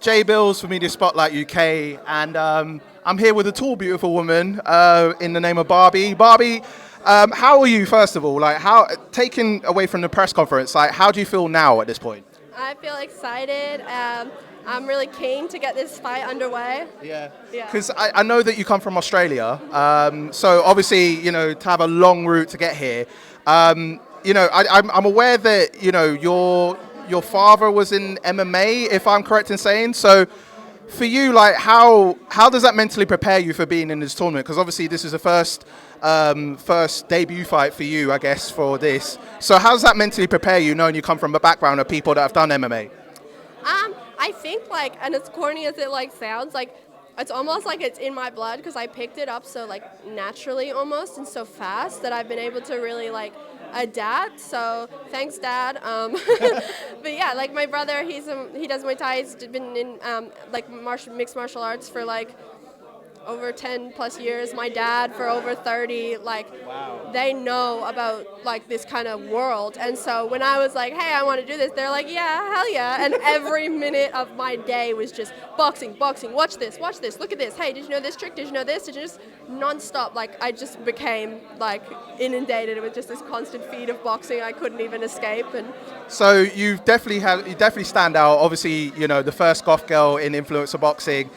Jay Bills for Media Spotlight UK, and I'm here with a tall, beautiful woman in the name of Barbie. Barbie, how are you, first of all? Like, how, taken away from the press conference, like, how do you feel now at this point? I feel excited. I'm really keen to get this fight underway. Yeah, Yeah. because I know that you come from Australia, so obviously, to have a long route to get here, I'm aware that, your father was in MMA, if I'm correct in saying. So for you, like, how does that mentally prepare you for being in this tournament? Because obviously this is the first debut fight for you, I guess, for this. So how does that mentally prepare you, knowing you come from a background of people that have done MMA? I think and as corny as it sounds, it's almost like it's in my blood because I picked it up so naturally almost and so fast that I've been able to really adapt. So thanks, Dad. But yeah, my brother, he does Muay Thai. He's been in mixed martial arts for over 10 plus years. My dad for over 30. Wow. They know about this kind of world. And so when I was like, hey, I want to do this, they're like, yeah, hell yeah. And every minute of my day was just boxing, watch this, look at this. Hey, did you know this trick? Did you know this? Did you just nonstop? I just became inundated with just this constant feed of boxing. I couldn't even escape. And so you definitely stand out. Obviously, the first goth girl in influencer boxing.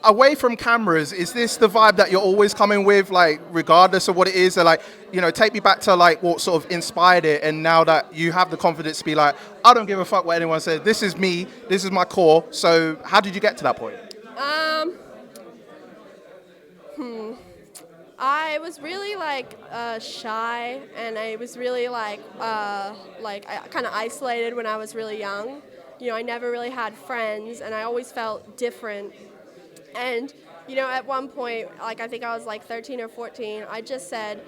Away from cameras, is this the vibe that you're always coming with, regardless of what it is? Or take me back to what sort of inspired it, and now that you have the confidence to be like, I don't give a fuck what anyone says. This is me. This is my core. So how did you get to that point? I was really shy, and I was really I kind of isolated when I was really young. I never really had friends, and I always felt different. And, at one point, I think I was 13 or 14, I just said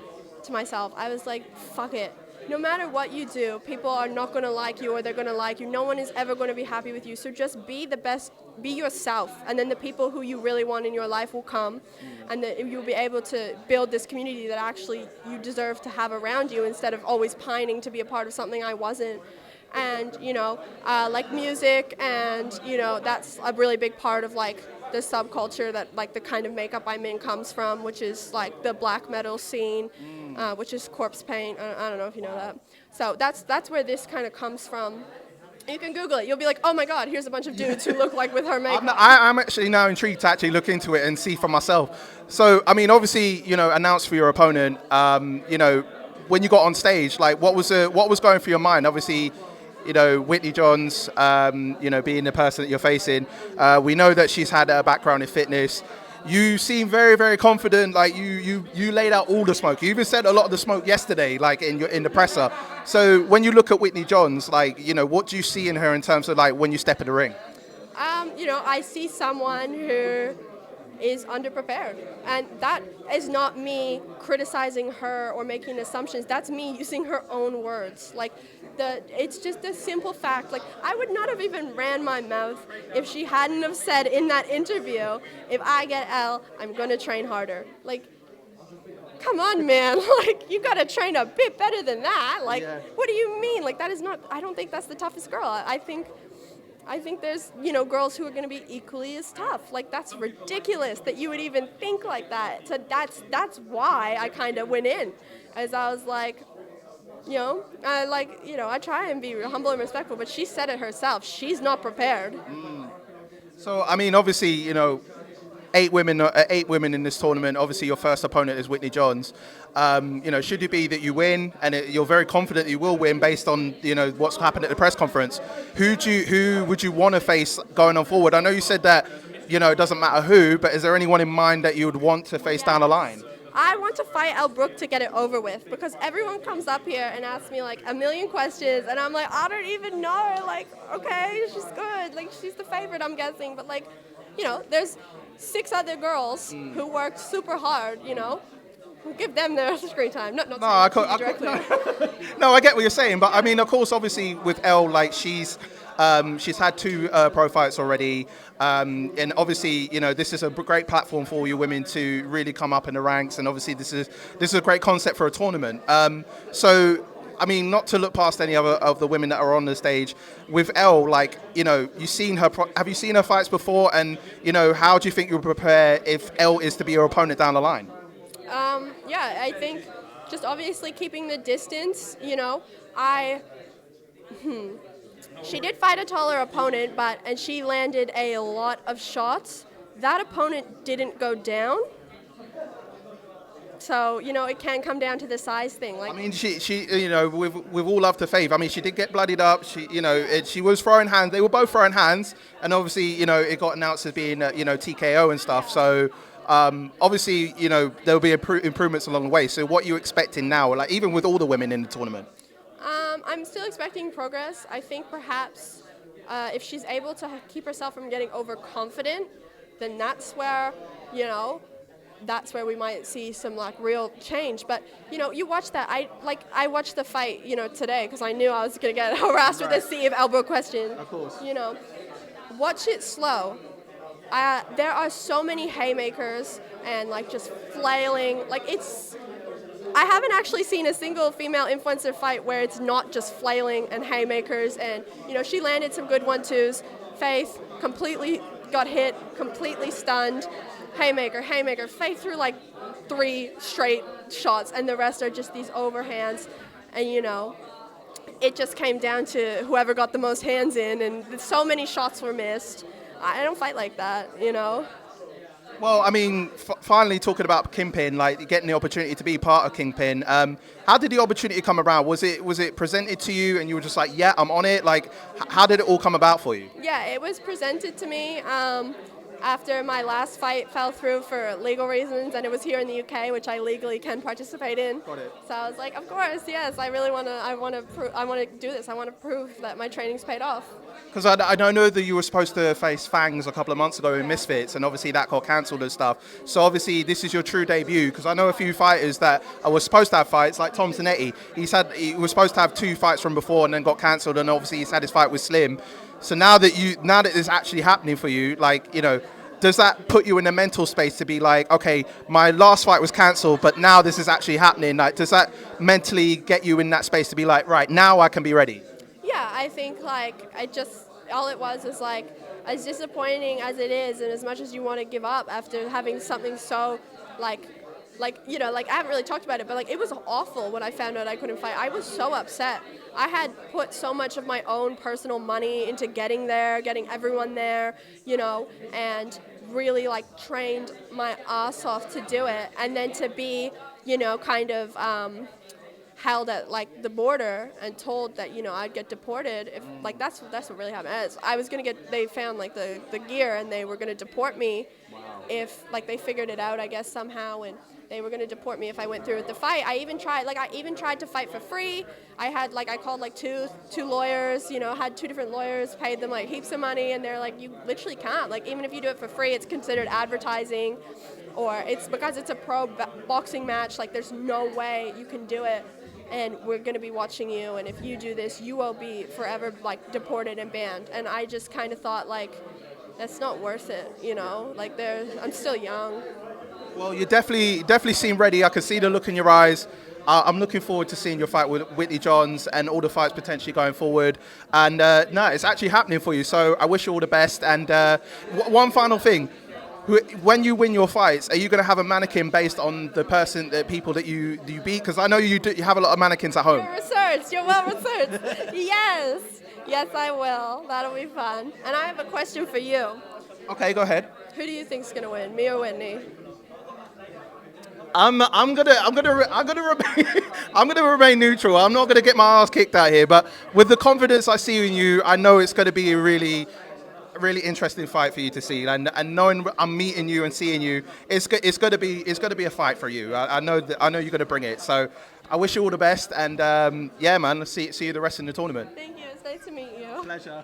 to myself, I was like, fuck it. No matter what you do, people are not going to like you or they're going to like you. No one is ever going to be happy with you. So just be the best, be yourself. And then the people who you really want in your life will come. And then you'll be able to build this community that actually you deserve to have around you instead of always pining to be a part of something I wasn't. And, music, and, that's a really big part of the subculture that the kind of makeup I'm in comes from, which is the black metal scene, which is corpse paint. I don't know if you know that. So that's where this kind of comes from. You can Google it. You'll be like, oh my God, here's a bunch of dudes who look with her makeup. I'm actually now intrigued to actually look into it and see for myself. So, obviously, announce for your opponent, when you got on stage, what was going through your mind? Obviously, Whitney Johns, being the person that you're facing. We know that she's had a background in fitness. You seem very, very confident. You laid out all the smoke. You even said a lot of the smoke yesterday, in the presser. So when you look at Whitney Johns, what do you see in her in terms of when you step in the ring? I see someone who is underprepared, and that is not me criticizing her or making assumptions. That's me using her own words. It's just a simple fact. I would not have even ran my mouth if she hadn't have said in that interview, if I get Elle, I'm gonna train harder. Come on, man. You gotta train a bit better than that. Yeah. What do you mean? That is not, I don't think that's the toughest girl. I think there's, girls who are going to be equally as tough. That's ridiculous that you would even think like that. So that's why I kind of went in, as I was I try and be humble and respectful, but she said it herself. She's not prepared. So, obviously, eight women in this tournament. Obviously, your first opponent is Whitney Johns. Should it be that you win, and you're very confident you will win based on what's happened at the press conference, who would you want to face going on forward? I know you said that it doesn't matter who, but is there anyone in mind that you would want to face down the line? I want to fight Elle Brooke to get it over with, because everyone comes up here and asks me a million questions, and I'm like, I don't even know. Okay, she's good. She's the favorite, I'm guessing, but there's 6 other girls who worked super hard. Give them their screen time. Not directly. No, I get what you're saying, but of course, obviously with Elle, she's had 2 pro fights already, and obviously, this is a great platform for you women to really come up in the ranks, and obviously this is a great concept for a tournament. So I mean, not to look past any other of the women that are on the stage, with Elle, like, you know, have you seen her fights before? And, you know, how do you think you'll prepare if Elle is to be your opponent down the line? Yeah, I think just obviously keeping the distance, you know, she did fight a taller opponent, and she landed a lot of shots. That opponent didn't go down. So, you know, it can come down to the size thing. Like, I mean, she, you know, with all love to Faith, I mean, she did get bloodied up. She, you know, she was throwing hands. They were both throwing hands, and obviously, you know, it got announced as being, you know, TKO and stuff. So, obviously, you know, there will be improvements along the way. So, what are you expecting now? Like, even with all the women in the tournament. I'm still expecting progress. I think perhaps if she's able to keep herself from getting overconfident, then that's where, you know, that's where we might see some like real change. But you know, you watch that. I watched the fight, you know, today because I knew I was gonna get harassed with a sea of Elle Brooke questions. Of course. You know, watch it slow. There are so many haymakers and like just flailing. Like I haven't actually seen a single female influencer fight where it's not just flailing and haymakers. And you know, she landed some good 1-2s. Faith completely got hit, completely stunned. Haymaker, haymaker. Faith threw like 3 straight shots, and the rest are just these overhands. And you know, it just came down to whoever got the most hands in, and so many shots were missed. I don't fight like that, you know. Well, I mean, finally talking about Kingpyn, like getting the opportunity to be part of Kingpyn. How did the opportunity come around? Was it presented to you, and you were just like, yeah, I'm on it? Like, how did it all come about for you? Yeah, it was presented to me after my last fight fell through for legal reasons, and it was here in the UK, which I legally can participate in. Got it. So I was like, of course, yes, I really want to. I want to do this. I want to prove that my training's paid off. Because I know that you were supposed to face Fangs a couple of months ago in Misfits, and obviously that got cancelled and stuff. So obviously this is your true debut. Because I know a few fighters that were supposed to have fights, like Tom Zanetti. He was supposed to have 2 fights from before and then got cancelled, and obviously he's had his fight with Slim. So now that it's actually happening for you, like, you know, does that put you in a mental space to be like, okay, my last fight was cancelled, but now this is actually happening? Like, does that mentally get you in that space to be like, right, now I can be ready? Yeah, I think like all it was like, as disappointing as it is, and as much as you want to give up after having something so like you know, like I haven't really talked about it, but like it was awful when I found out I couldn't fight. I was so upset. I had put so much of my own personal money into getting there, getting everyone there, you know, and really like trained my ass off to do it, and then to be, you know, kind of held at like the border and told that, you know, I'd get deported if like that's what really happened. I was gonna they found like the gear, and they were gonna deport me. Wow. If like they figured it out, I guess somehow, and they were gonna deport me if I went through with the fight. I even tried to fight for free. I called like two lawyers, you know, had 2 different lawyers, paid them like heaps of money, and they're like, you literally can't. Like, even if you do it for free, it's considered advertising, or it's because it's a pro boxing match. Like, there's no way you can do it, and we're going to be watching you, and if you do this, you will be forever like deported and banned. And I just kind of thought, like, that's not worth it, you know. Like, I'm still young. Well, you definitely seem ready. I can see the look in your eyes. I'm looking forward to seeing your fight with Whitney Johns and all the fights potentially going forward. And no, it's actually happening for you. So I wish you all the best. And one final thing. When you win your fights, are you going to have a mannequin based on the people that you beat? Because I know you have a lot of mannequins at home. You're well researched. Yes, I will. That'll be fun. And I have a question for you. Okay, go ahead. Who do you think's going to win, me or Whitney? I'm gonna remain neutral. I'm not gonna get my ass kicked out here. But with the confidence I see in you, I know it's gonna be a really interesting fight for you to see. And knowing I'm meeting you and seeing you, it's gonna be a fight for you. I know you're gonna bring it. So I wish you all the best. And yeah, man, see you the rest in the tournament. Thank you. It's nice to meet you. Pleasure.